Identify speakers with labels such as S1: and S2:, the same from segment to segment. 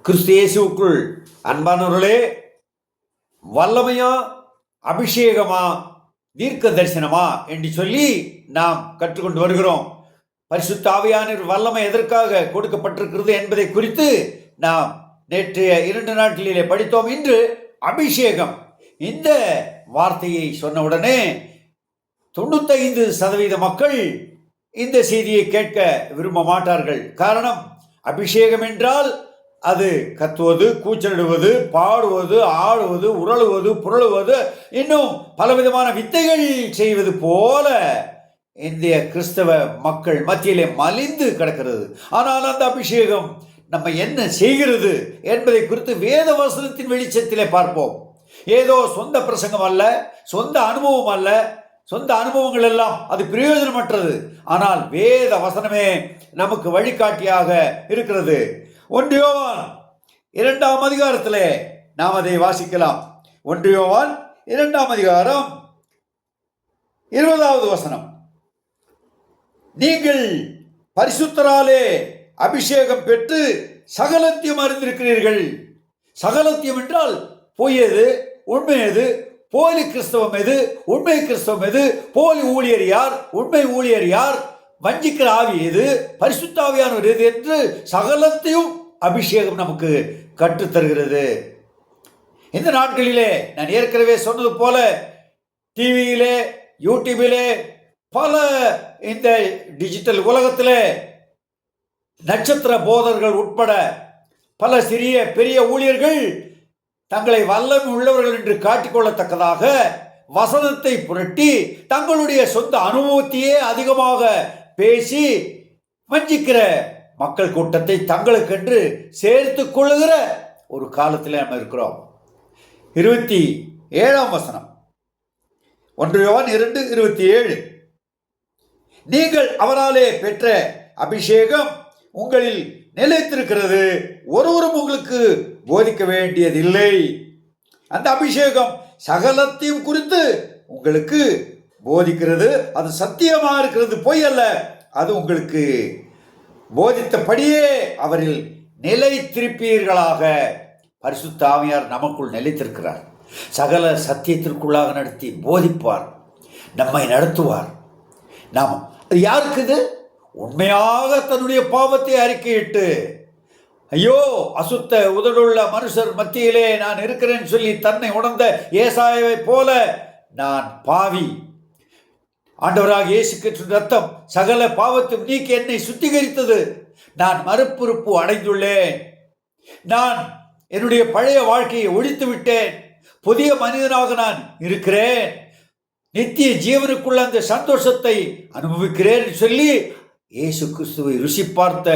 S1: கிறிஸ்து இயேசுவுக்குள் அன்பானவர்களே, வல்லமையா, அபிஷேகமா, தீர்க்க தரிசனமா என்று சொல்லி நாம் கற்றுக்கொண்டு வருகிறோம். பரிசுத்த ஆவியானவர் வல்லமை எதற்காக கொடுக்கப்பட்டிருக்கிறது என்பதை குறித்து நாம் நேற்றைய 2 நாட்களிலே படித்தோம். இன்று அபிஷேகம். இந்த வார்த்தையை சொன்னவுடனே 95% மக்கள் இந்த செய்தியை கேட்க விரும்ப மாட்டார்கள். காரணம், அபிஷேகம் என்றால் அது கத்துவது, கூச்சலிடுவது, பாடுவது, ஆடுவது, உருளுவது, புரளுவது, இன்னும் பலவிதமான வித்தைகள் செய்வது போல இந்திய கிறிஸ்தவ மக்கள் மத்தியிலே மலிந்து கிடக்கிறது. ஆனால் அந்த அபிஷேகம் நம்ம என்ன செய்கிறது என்பதை குறித்து வேத வசனத்தின் வெளிச்சத்திலே பார்ப்போம். ஏதோ சொந்த பிரசங்கம் அல்ல, சொந்த அனுபவம் அல்ல. சொந்த அனுபவங்கள் எல்லாம் அது பிரயோஜனமற்றது. ஆனால் வேத வசனமே நமக்கு வழிகாட்டியாக இருக்கிறது. 1 யோவான் 2ஆம் அதிகாரத்திலே நாம் அதை வாசிக்கலாம். 1 யோவான் 2ஆம் அதிகாரம் 20வது வசனம். நீங்கள் பரிசுத்தராலே அபிஷேகம் பெற்று சகலத்தையும் அறிந்திருக்கிறீர்கள். சகலத்தையும் என்றால் பொய் எது, உண்மை எது, போலி கிறிஸ்தவம் எது, உண்மை கிறிஸ்தவம் எது, போலி ஊழியர் யார், உண்மை ஊழியர் யார், வஞ்சிக்கிற ஆவி எது, பரிசுத்த ஆவியானவர் எது என்று சகலத்தையும் அபிஷேகம் நமக்கு கற்றுத்தருகிறது. இந்த நாட்களிலே நான் ஏற்கனவே சொன்னது போல டிவியிலே, யூடியூபிலே, பல இந்த டிஜிட்டல் உலகத்திலே நட்சத்திர போதர்கள் உட்பட பல சிறிய பெரிய ஊழியர்கள் தங்களை வல்லமை உள்ளவர்கள் என்று காட்டிக்கொள்ளத்தக்கதாக வசனத்தை புரட்டி தங்களுடைய சொந்த அனுபவத்தையே அதிகமாக பேசி வஞ்சிக்கிற மக்கள் கூட்டத்தை தங்களுக்கென்று சேர்த்து கொள்ளுகிற ஒரு காலத்தில் நம்ம இருக்கிறோம். 27ஆம் வசனம், 1 யோவான் 2:27. நீங்கள் அவராலே பெற்ற அபிஷேகம் உங்களில் நிலைத்திருக்கிறது, ஒருவரும் உங்களுக்கு போதிக்க வேண்டியதில்லை. அந்த அபிஷேகம் சகலத்தையும் குறித்து உங்களுக்கு போதிக்கிறது. அது சத்தியமாக இருக்கிறது, பொய் அல்ல. அது உங்களுக்கு போதித்தபடியே அவரில் நிலைத்திருப்பீர்களாக. பரிசுத்த ஆவியார் நமக்குள் நிலைத்திருக்கிறார். சகல சத்தியத்திற்குள்ளாக நடத்தி போதிப்பார், நம்மை நடத்துவார். நாம் அது யாருக்கு? இது உண்மையாக தன்னுடைய பாவத்தை அறிக்கையிட்டு, ஐயோ அசுத்த உதடுள்ள மனுஷர் மத்தியிலே நான் இருக்கிறேன் சொல்லி தன்னை உணர்ந்த ஏசாயாவை போல, நான் பாவி, ஆண்டவராக இயேசு கிறிஸ்துவின் ரத்தம் சகல பாவத்தையும் நீக்கி என்னை சுத்திகரித்தது, நான் மறுபொறுப்பு அடைந்துள்ளேன், நான் என்னுடைய பழைய வாழ்க்கையை ஒழித்து விட்டேன், புதிய மனிதனாக நான் இருக்கிறேன், நித்திய ஜீவனுக்குள்ள அந்த சந்தோஷத்தை அனுபவிக்கிறேன் சொல்லி இயேசு கிறிஸ்துவை ருசி பார்த்த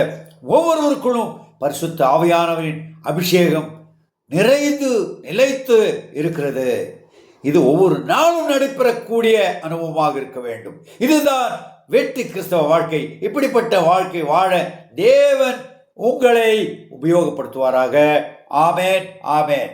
S1: ஒவ்வொருவருக்குள்ளும் பரிசுத்த ஆவியானவரின் அபிஷேகம் நிறைந்து நிலைத்து இருக்கிறது. இது ஒவ்வொரு நாளும் நடைபெறக்கூடிய அனுபவமாக இருக்க வேண்டும். இதுதான் வெற்றி கிறிஸ்தவ வாழ்க்கை. இப்படிப்பட்ட வாழ்க்கை வாழ தேவன் உங்களை உபயோகப்படுத்துவாராக. ஆமேன், ஆமேன்.